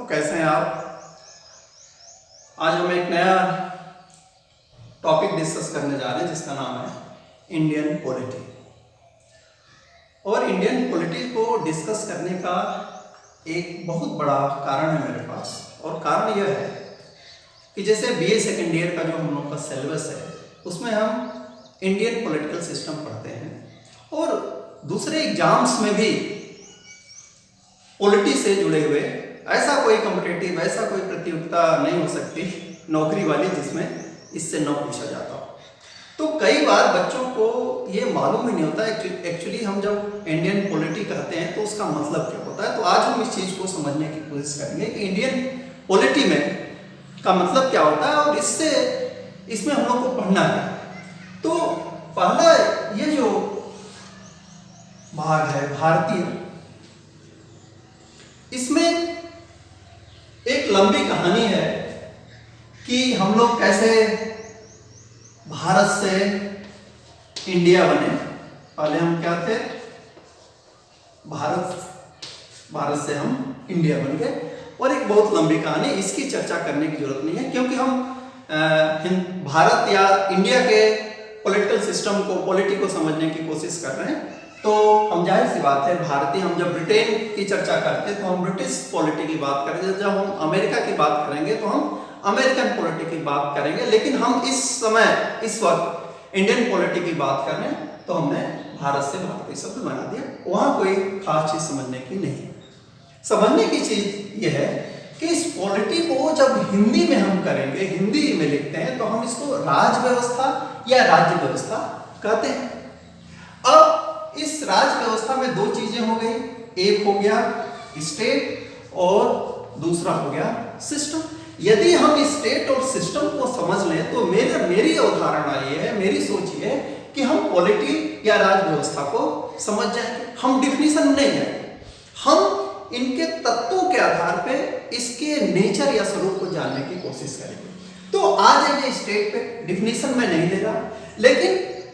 कैसे हैं आप? आज हम एक नया टॉपिक डिस्कस करने जा रहे हैं जिसका नाम है इंडियन पॉलिटी। और इंडियन पॉलिटी को डिस्कस करने का एक बहुत बड़ा कारण है मेरे पास, और कारण यह है कि जैसे बीए सेकेंड ईयर का जो हम लोग का सिलेबस है उसमें हम इंडियन पॉलिटिकल सिस्टम पढ़ते हैं और दूसरे एग्जाम्स में भी पॉलिटी से जुड़े हुए ऐसा कोई कॉम्पिटिटिव, ऐसा कोई प्रतियोगिता नहीं हो सकती नौकरी वाली जिसमें इससे न पूछा जाता हो। तो कई बार बच्चों को ये मालूम ही नहीं होता एक्चुअली हम जब इंडियन पॉलिटी कहते हैं तो उसका मतलब क्या होता है। तो आज हम इस चीज़ को समझने की कोशिश करेंगे कि इंडियन पॉलिटी में का मतलब क्या होता है और इसमें हम लोग को पढ़ना है। तो पहला ये जो भाग है भारतीय, इसमें एक लंबी कहानी है कि हम लोग कैसे भारत से इंडिया बने। पहले हम क्या थे? भारत से हम इंडिया बन गए, और एक बहुत लंबी कहानी, इसकी चर्चा करने की जरूरत नहीं है क्योंकि हम भारत या इंडिया के पॉलिटिकल सिस्टम को, पॉलिटी को समझने की कोशिश कर रहे हैं। तो हम जाहिर सी बात है भारतीय, हम जब ब्रिटेन की चर्चा करते हैं तो हम ब्रिटिश पॉलिटी की बात करेंगे, जब हम अमेरिका की बात करेंगे तो हम अमेरिकन पॉलिटी की बात करेंगे। लेकिन हम इस वक्त इंडियन पॉलिटी की बात कर रहे हैं तो हमने भारत से भारतीय शब्द बना दिया, वहाँ कोई खास चीज़ समझने की नहीं है। समझने की चीज़ यह है कि इस पॉलिटी को जब हिंदी में हम करेंगे, हिंदी में लिखते हैं तो हम इसको राज व्यवस्था या राज्य व्यवस्था कहते हैं। अब इस राज व्यवस्था में दो चीजें हो गई, एक हो गया स्टेट और दूसरा हो गया सिस्टम। यदि हम स्टेट और सिस्टम को समझ लें तो मेरी अवधारणा ये है, मेरी सोच ये है कि हम पॉलिटी या राज व्यवस्था को समझ जाएंगे। हम डिफिनीशन नहीं जाएंगे, हम इनके तत्वों के आधार पे इसके नेचर या स्वरूप को जानने की कोशिश करेंगे। तो आज ये स्टेट पे डिफिनीशन में नहीं दे रहा, लेकिन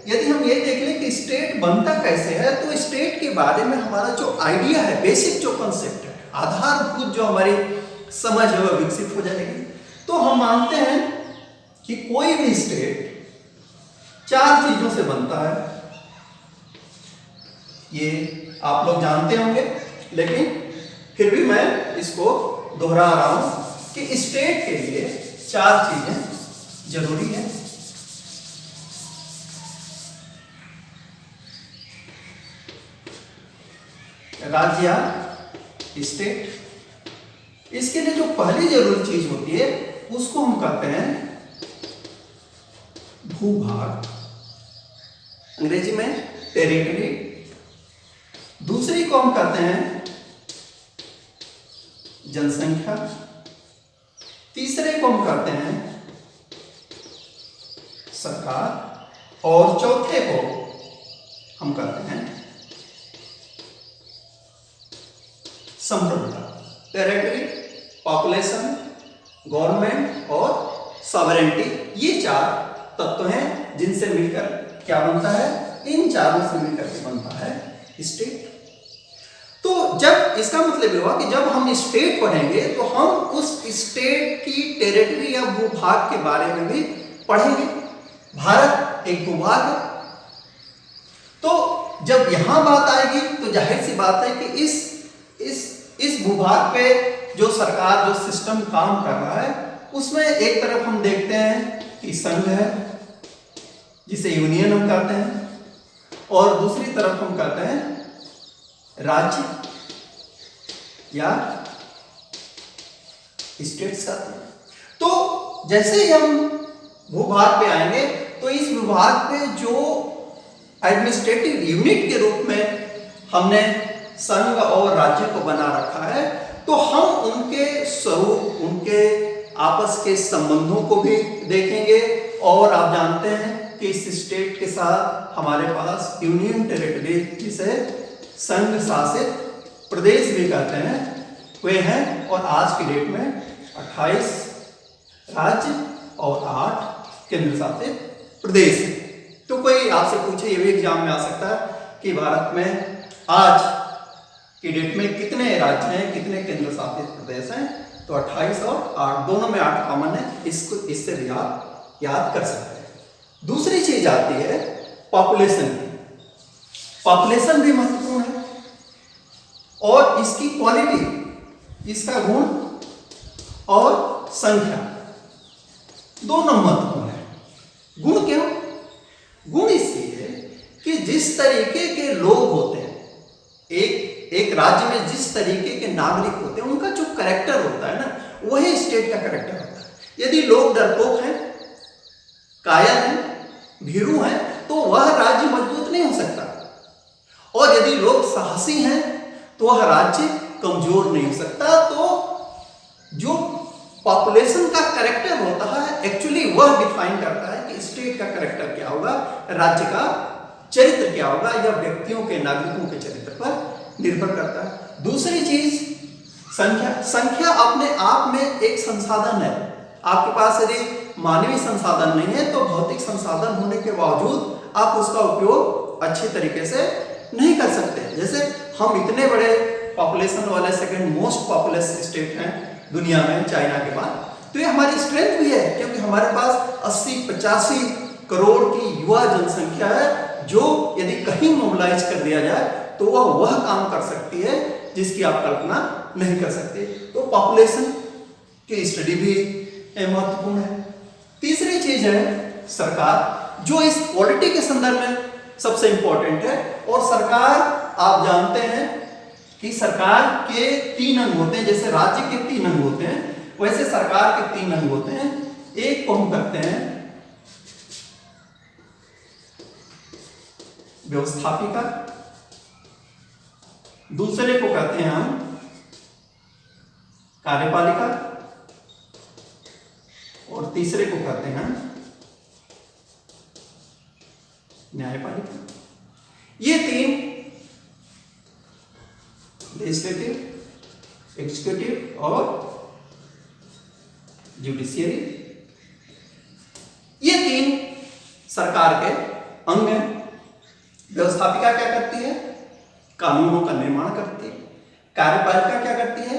यदि हम ये देख लें कि स्टेट बनता कैसे है तो स्टेट के बारे में हमारा जो आइडिया है, बेसिक जो कंसेप्ट है, आधारभूत जो हमारी समझ है वह विकसित हो जाएगी। तो हम मानते हैं कि कोई भी स्टेट चार चीजों से बनता है। ये आप लोग जानते होंगे, लेकिन फिर भी मैं इसको दोहरा रहा हूं कि स्टेट के लिए चार चीजें जरूरी है। राज्य या स्टेट, इसके लिए जो पहली जरूरी चीज होती है उसको हम कहते हैं भूभाग, अंग्रेजी में टेरिटरी। दूसरी को हम कहते हैं जनसंख्या, तीसरे को हम कहते हैं सरकार, और चौथे को हम कहते हैं संप्रभुता। टेरिटरी, पॉपुलेशन, गवर्नमेंट और सॉवरेनिटी, ये चार तत्व हैं जिनसे मिलकर क्या बनता है? इन चारों से मिलकर के बनता है स्टेट। तो जब इसका मतलब ये हुआ कि जब हम स्टेट पढ़ेंगे तो हम उस स्टेट की टेरिटरी या भूभाग के बारे में भी पढ़ेंगे। भारत एक भूभाग है, तो जब यहां बात आएगी तो जाहिर सी बात है कि इस भूभाग पे जो सरकार, जो सिस्टम काम कर रहा है, उसमें एक तरफ हम देखते हैं कि संघ है जिसे यूनियन हम कहते हैं, और दूसरी तरफ हम कहते हैं राज्य या स्टेट्स कहते हैं। तो जैसे ही हम भूभाग पे आएंगे तो इस भूभाग पे जो एडमिनिस्ट्रेटिव यूनिट के रूप में हमने संघ और राज्य को बना रखा है, तो हम उनके स्वरूप, उनके आपस के संबंधों को भी देखेंगे। और आप जानते हैं कि इस स्टेट के साथ हमारे पास यूनियन टेरिटरी, जिसे संघ शासित प्रदेश भी कहते हैं, वे हैं। और आज की डेट में 28 राज्य और 8 केंद्र शासित प्रदेश है। तो कोई आपसे पूछे, ये भी एग्जाम में आ सकता है कि भारत में आज की डेट में कितने राज्य हैं, कितने केंद्र शासित प्रदेश हैं, तो 28 और 8, दोनों में 8 कॉमन है, इसको इससे भी आप याद कर सकते हैं। दूसरी चीज आती है पॉपुलेशन की। पॉपुलेशन भी महत्वपूर्ण है और इसकी क्वालिटी, इसका गुण और संख्या दोनों महत्वपूर्ण है। गुण क्यों? गुण इसलिए कि जिस तरीके के लोग होते हैं, एक राज्य में जिस तरीके के नागरिक होते हैं, उनका जो कैरेक्टर होता है ना, वही स्टेट का कैरेक्टर होता है। यदि लोग डरपोक हैं, कायर हैं, भीरू हैं, तो वह राज्य मजबूत नहीं हो सकता। और यदि लोग साहसी हैं, तो वह राज्य कमजोर नहीं हो सकता। तो जो पॉपुलेशन का कैरेक्टर होता है, एक्चुअली वह डिफाइन करता है कि स्टेट का कैरेक्टर क्या होगा, राज्य का चरित्र क्या होगा, या व्यक्तियों के, नागरिकों के चरित्र पर निर्भर करता है। दूसरी चीज संख्या। संख्या अपने आप में एक संसाधन है। आपके पास यदि मानवीय संसाधन नहीं है, तो भौतिक संसाधन होने के बावजूद आप उसका उपयोग अच्छे तरीके से नहीं कर सकते। जैसे हम इतने बड़े पॉपुलेशन वाले सेकंड मोस्ट पॉपुलस स्टेट हैं दुनिया में, चाइना के बाद, तो ये हमारी स्ट्रेंथ भी है, क्योंकि हमारे पास 80-85 करोड़ की युवा जनसंख्या है, जो यदि कहीं मोबिलाइज कर दिया जाए तो वह काम कर सकती है जिसकी आप कल्पना नहीं कर सकते। तो पॉपुलेशन की स्टडी भी महत्वपूर्ण है। तीसरी चीज है सरकार, जो इस पॉलिटी के संदर्भ में सबसे इंपॉर्टेंट है। और सरकार, आप जानते हैं कि सरकार के 3 अंग होते हैं। जैसे राज्य के 3 अंग होते हैं, वैसे सरकार के 3 अंग होते हैं। एक को हम कहते हैं व्यवस्थापिका, दूसरे को कहते हैं हम कार्यपालिका, और तीसरे को कहते हैं न्यायपालिका। ये 3, लेजिस्लेटिव, एग्जीक्यूटिव और जुडिशियरी, ये 3 सरकार के अंग हैं। व्यवस्थापिका क्या करती है? कानूनों का निर्माण करती है। कार्यपालिका क्या करती है?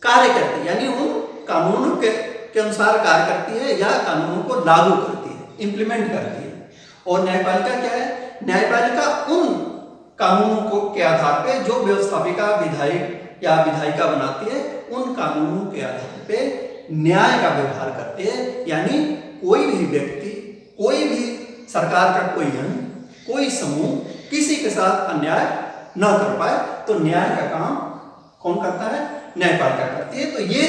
कार्य करती है, यानी उन कानूनों के अनुसार कार्य करती है या कानूनों को लागू करती है, इंप्लीमेंट करती है। और न्यायपालिका क्या है? न्यायपालिका उन कानूनों को के आधार पे जो व्यवस्थापिका विधायक या विधायिका बनाती है, उन कानूनों के आधार पे न्याय का व्यवहार करती है। यानी कोई भी व्यक्ति, कोई भी सरकार का कोई अंग, कोई समूह किसी के साथ अन्याय न कर पाए, तो न्याय का काम कौन करता है? न्यायपालिका करती है। तो ये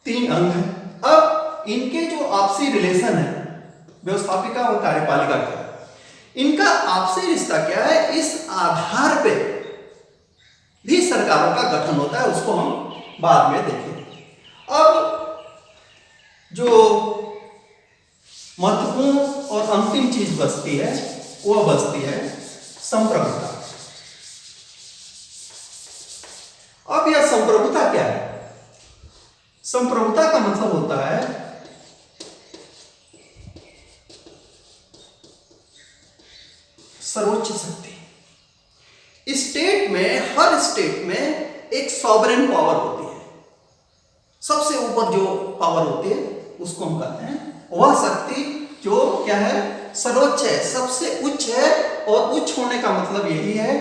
3 अंग हैं। अब इनके जो आपसी रिलेशन है, व्यवस्थापिका और कार्यपालिका का, इनका आपसी रिश्ता क्या है, इस आधार पे भी सरकारों का गठन होता है। उसको हम बाद में देखेंगे। अब जो महत्वपूर्ण और अंतिम चीज बचती है, वो बचती है संप्रभुता। अब यह संप्रभुता क्या है? संप्रभुता का मतलब होता है सर्वोच्च शक्ति। स्टेट में, हर स्टेट में एक सॉवरेन पावर होती है। सबसे ऊपर जो पावर होती है उसको हम कहते हैं, वह शक्ति जो क्या है? सर्वोच्च है, सबसे उच्च है। और उच्च होने का मतलब यही है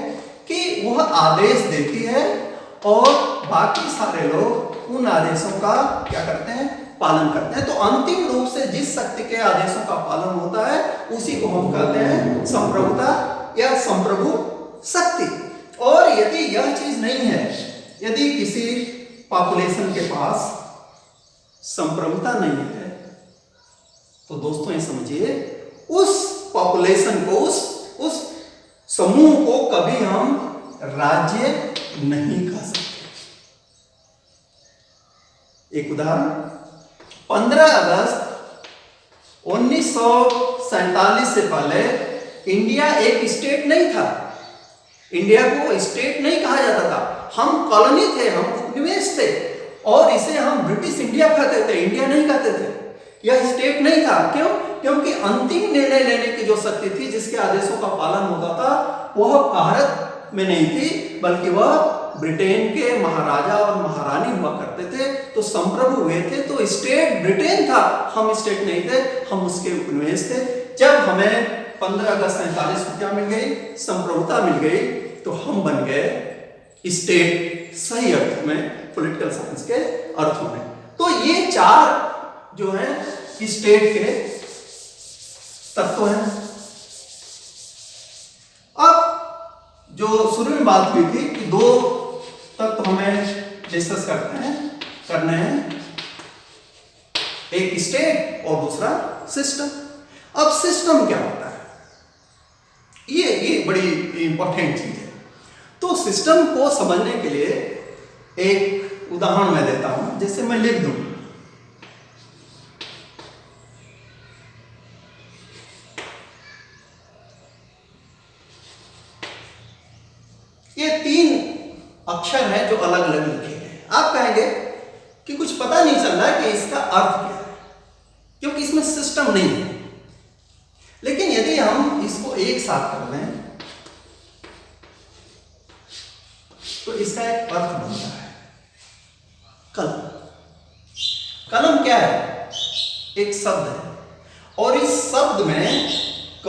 कि वह आदेश देती है और बाकी सारे लोग उन आदेशों का क्या करते हैं? पालन करते हैं। तो अंतिम रूप से जिस शक्ति के आदेशों का पालन होता है, उसी को हम कहते हैं संप्रभुता या संप्रभु शक्ति। और यदि यह चीज नहीं है, यदि किसी पॉपुलेशन के पास संप्रभुता नहीं है, तो दोस्तों ये समझिए, उस पॉपुलेशन को, उस समूह को कभी हम राज्य नहीं कह सकते। एक उदाहरण, 15 अगस्त 1947 से पहले इंडिया एक स्टेट नहीं था। इंडिया को स्टेट नहीं कहा जाता था। हम कॉलोनी थे, हम उपनिवेश थे, और इसे हम ब्रिटिश इंडिया कहते थे, इंडिया नहीं कहते थे। यह स्टेट नहीं था। क्यों? क्योंकि अंतिम निर्णय लेने की जो शक्ति थी, जिसके आदेशों का पालन होता था, वह भारत में नहीं थी, बल्कि वह ब्रिटेन के महाराजा और महारानी हुआ करते थे। तो संप्रभु हुए थे, तो स्टेट ब्रिटेन था, हम स्टेट नहीं थे, हम उसके उपनिवेश थे। जब हमें 15 अगस्त 47 को क्या मिल गई? संप्रभुता मिल गई, तो हम बन गए स्टेट, सही अर्थ में, पॉलिटिकल साइंस के अर्थों में। तो ये 4 जो है स्टेट के तत्व हैं। अब जो शुरू में बात हुई थी कि 2 तत्व हमें डिस्कस करने हैं, एक स्टेट और दूसरा सिस्टम। अब सिस्टम क्या होता है, ये बड़ी इंपॉर्टेंट चीज है। तो सिस्टम को समझने के लिए एक उदाहरण मैं देता हूं, जैसे मैं लिख दूं, ये 3 अक्षर हैं जो अलग अलग लिखे गए। आप कहेंगे कि कुछ पता नहीं चल रहा है कि इसका अर्थ क्या है, क्योंकि इसमें सिस्टम नहीं है। लेकिन यदि हम इसको एक साथ कर लें तो इसका एक अर्थ बनता है, कलम। कलम क्या है? एक शब्द है, और इस शब्द में क,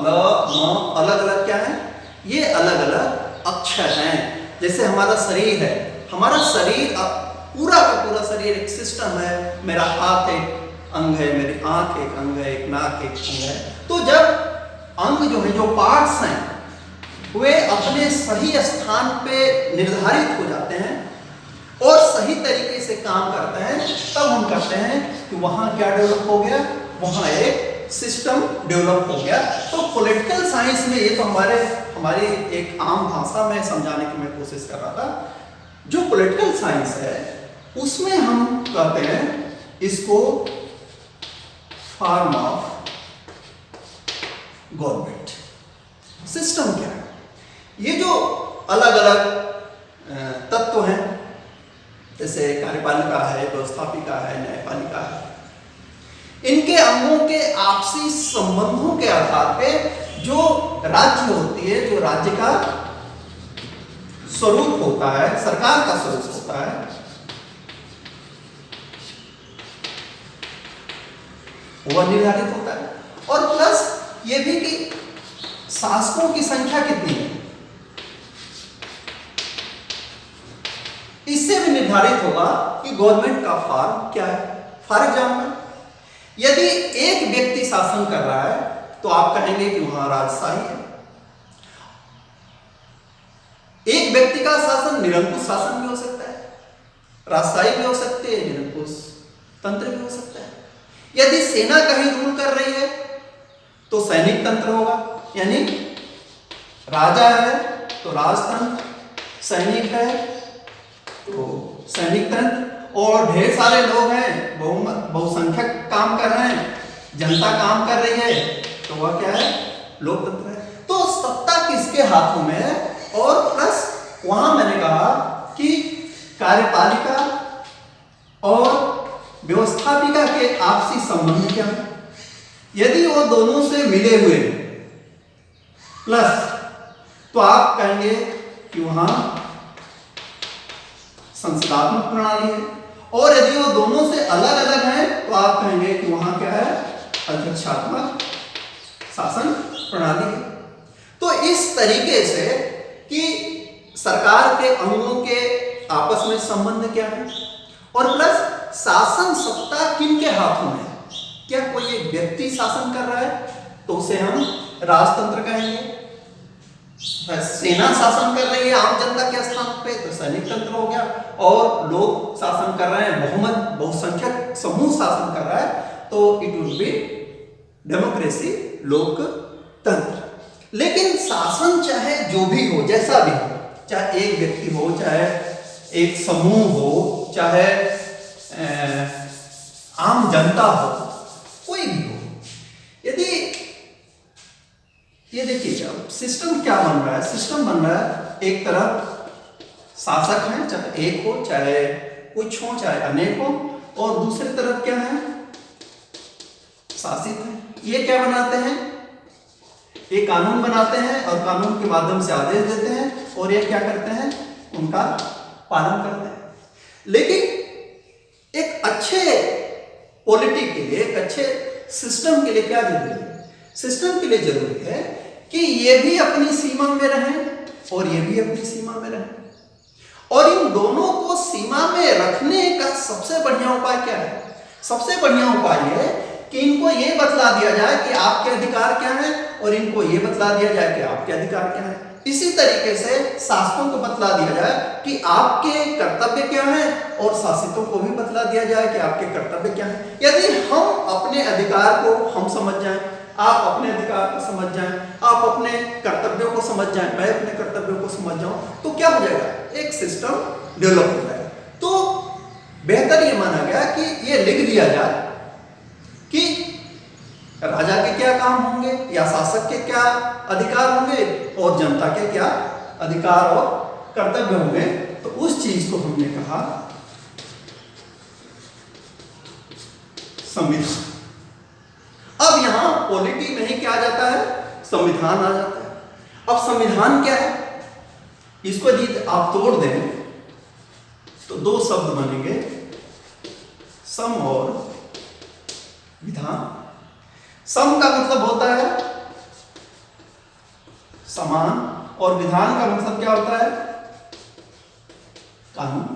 ल, म अलग अलग क्या है? ये अलग अलग अक्षर हैं। जैसे हमारा शरीर है, हमारा शरीर पूरा का पूरा शरीर एक सिस्टम है। मेरा हाथ एक अंग है, मेरी आंख एक अंग है, एक नाक एक अंग है। तो जब अंग जो है, जो पार्ट्स हैं, वे अपने सही स्थान पे निर्धारित हो जाते हैं और सही तरीके से काम करते हैं, तब हम कहते हैं कि वहां क्या डेवलप हो गया? वहां एक सिस्टम डेवलप हो गया। तो पॉलिटिकल साइंस में ये तो हमारी एक आम भाषा में समझाने की मैं कोशिश कर रहा था। जो पॉलिटिकल साइंस है उसमें हम कहते हैं इसको फॉर्म ऑफ गवर्नमेंट। सिस्टम क्या है? ये जो अलग अलग तत्व हैं, जैसे कार्यपालिका है, व्यवस्थापिका है, न्यायपालिका है, इनके अंगों के आपसी संबंधों के आधार पे जो राज्य होती है, जो राज्य का स्वरूप होता है, सरकार का स्वरूप होता है, वह निर्धारित होता है। और प्लस ये भी कि शासकों की संख्या कितनी है, इससे भी निर्धारित होगा कि गवर्नमेंट का फॉर्म क्या है। फॉर एग्जाम्पल, यदि एक व्यक्ति शासन कर रहा है तो आप कहेंगे कि वहां राजशाही है। एक व्यक्ति का शासन निरंकुश शासन भी हो सकता है, राजशाही भी हो सकती है, निरंकुश तंत्र भी हो सकता है। यदि सेना कहीं रूल कर रही है तो सैनिक तंत्र होगा, यानी राजा है तो राजतंत्र, सैनिक है तो सैनिक तंत्र, और ढेर सारे लोग हैं, बहुसंख्यक काम कर रहे हैं, जनता काम कर रही है, तो वह क्या है? लोकतंत्र है। तो सत्ता किसके हाथों में है? और प्लस वहां मैंने कहा कि कार्यपालिका और व्यवस्थापिका के आपसी संबंध क्या है। यदि वो दोनों से मिले हुए प्लस, तो आप कहेंगे कि वहां संसदात्मक प्रणाली है, और यदि वो दोनों से अलग अलग हैं तो आप कहेंगे कि वहां क्या है? अध्यक्षात्मक शासन प्रणाली है। तो इस तरीके से कि सरकार के अंगों के आपस में संबंध क्या है, और प्लस शासन सत्ता किनके हाथों में है। क्या कोई एक व्यक्ति शासन कर रहा है तो उसे हम राजतंत्र कहेंगे, सेना शासन कर रही है आम जनता के स्थान पे तो सैनिक तंत्र हो गया, और लोग शासन कर रहे हैं, बहुसंख्यक समूह शासन कर रहा है तो इट वुड बी डेमोक्रेसी, लोकतंत्र। लेकिन शासन चाहे जो भी हो, जैसा भी हो, चाहे एक व्यक्ति हो, चाहे एक समूह हो, चाहे आम जनता हो, कोई भी हो, यदि ये देखिए अब सिस्टम क्या बन रहा है। सिस्टम बन रहा है, एक तरफ शासक हैं, चाहे एक हो, चाहे कुछ हो, चाहे अनेक हो, और दूसरी तरफ क्या है? शासित है। ये क्या बनाते हैं? ये कानून बनाते हैं और कानून के माध्यम से आदेश देते हैं, और ये क्या करते हैं, उनका पालन करते हैं। लेकिन एक अच्छे पॉलिटी के लिए, एक अच्छे सिस्टम के लिए क्या जरूरी है? सिस्टम के लिए जरूरी है कि ये भी अपनी सीमा में रहें और ये भी अपनी सीमा में रहें। और इन दोनों को सीमा में रखने का सबसे बढ़िया उपाय क्या है? सबसे बढ़िया उपाय है कि इनको ये बतला दिया जाए कि आपके अधिकार क्या हैं और इनको ये बतला दिया जाए कि आपके अधिकार क्या हैं। इसी तरीके से शासकों को बतला दिया जाए कि आपके कर्तव्य क्या हैं और शासितों को भी बतला दिया जाए कि आपके कर्तव्य क्या हैं। यदि हम अपने अधिकार को हम समझ जाएं, आप अपने अधिकार को समझ जाएं, आप अपने कर्तव्यों को समझ जाएं, मैं अपने कर्तव्यों को समझ जाऊं, तो क्या हो जाएगा? एक सिस्टम डेवलप हो जाएगा। तो बेहतर ये माना गया कि ये लिख दिया जाए कि राजा के क्या काम होंगे या शासक के क्या अधिकार होंगे और जनता के क्या अधिकार और कर्तव्य होंगे। तो उस चीज को हमने कहा संविधान। अब यहां पॉलिटी में ही क्या आ जाता है? संविधान आ जाता है। अब संविधान क्या है? इसको यदि आप तोड़ दें तो दो शब्द बनेंगे, सम और विधान। सम का मतलब होता है समान और विधान का मतलब क्या होता है? कानून।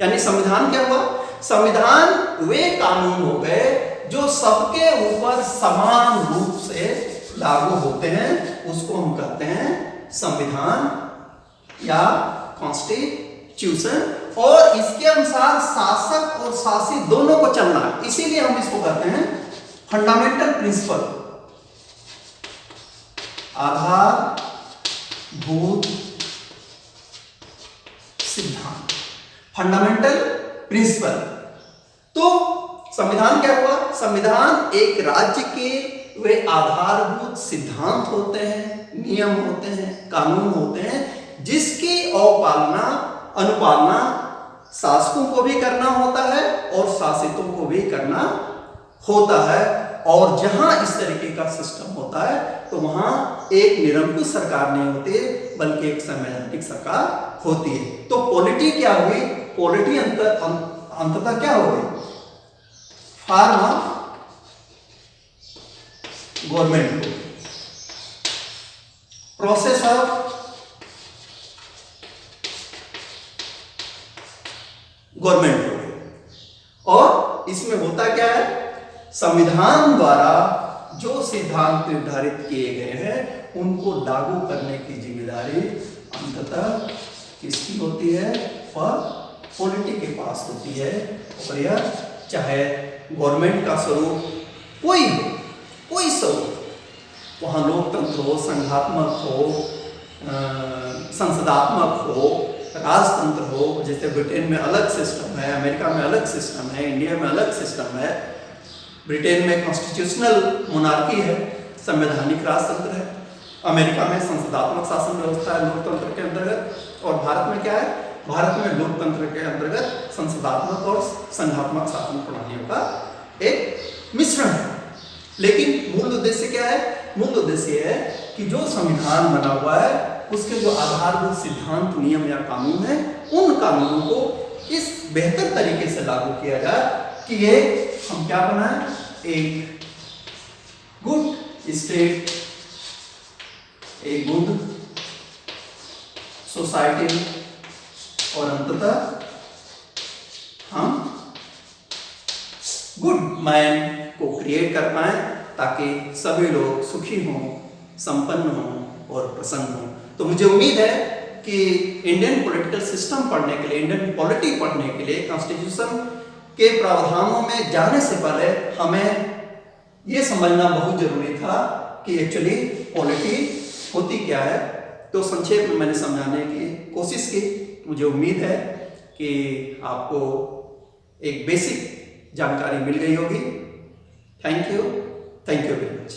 यानी संविधान क्या हुआ? संविधान वे कानून हो गए जो सबके ऊपर समान रूप से लागू होते हैं, उसको हम कहते हैं संविधान या कॉन्स्टिट्यूशन। और इसके अनुसार शासक और शासित दोनों को चलना है, इसीलिए हम इसको कहते हैं फंडामेंटल प्रिंसिपल, आधारभूत सिद्धांत, फंडामेंटल प्रिंसिपल। तो संविधान क्या हुआ? संविधान एक राज्य के वे आधारभूत सिद्धांत होते हैं, नियम होते हैं, कानून होते हैं, जिसकी अवपालना अनुपालना शासकों को भी करना होता है और शासितों को भी करना होता है। और जहां इस तरीके का सिस्टम होता है तो वहां एक निरंकुश सरकार नहीं होती बल्कि एक संवैधानिक सरकार होती है। तो पॉलिटी क्या हुई? पॉलिटी अंततः क्या हो गई? Form of government, process of government हो गई। और इसमें होता क्या है? संविधान द्वारा जो सिद्धांत निर्धारित किए गए हैं उनको लागू करने की जिम्मेदारी अंततः किसकी होती है? और पॉलिटी के पास होती है। और यह चाहे गवर्नमेंट का स्वरूप कोई हो, कोई स्वरूप, वहाँ लोकतंत्र हो, संघात्मक हो, संसदात्मक हो, राजतंत्र हो। जैसे ब्रिटेन में अलग सिस्टम है, अमेरिका में अलग सिस्टम है, इंडिया में अलग सिस्टम है। ब्रिटेन में कॉन्स्टिट्यूशनल मोनार्की है, संवैधानिक राजतंत्र है। अमेरिका में संसदात्मक शासन व्यवस्था है लोकतंत्र के अंतर्गत। और भारत में क्या है? भारत में लोकतंत्र के अंतर्गत संसदात्मक और संघात्मक शासन प्रणालियों का एक मिश्रण है। लेकिन मूल उद्देश्य क्या है? मूल उद्देश्य है कि जो संविधान बना हुआ है उसके जो आधारभूत सिद्धांत, नियम या कानून है, उन कानूनों को इस बेहतर तरीके से लागू किया जाए कि ये हम क्या बनाएं? एक गुड स्टेट, एक गुड सोसाइटी, और अंततः हम गुड मैन को क्रिएट कर पाए ताकि सभी लोग सुखी हों, संपन्न हों और प्रसन्न हों। तो मुझे उम्मीद है कि इंडियन पॉलिटिकल सिस्टम पढ़ने के लिए, इंडियन पॉलिटी पढ़ने के लिए कॉन्स्टिट्यूशन के प्रावधानों में जाने से पहले हमें ये समझना बहुत जरूरी था कि एक्चुअली पॉलिटी होती क्या है। तो संक्षेप में मैंने समझाने की कोशिश की। मुझे उम्मीद है कि आपको एक बेसिक जानकारी मिल गई होगी। Thank you very much.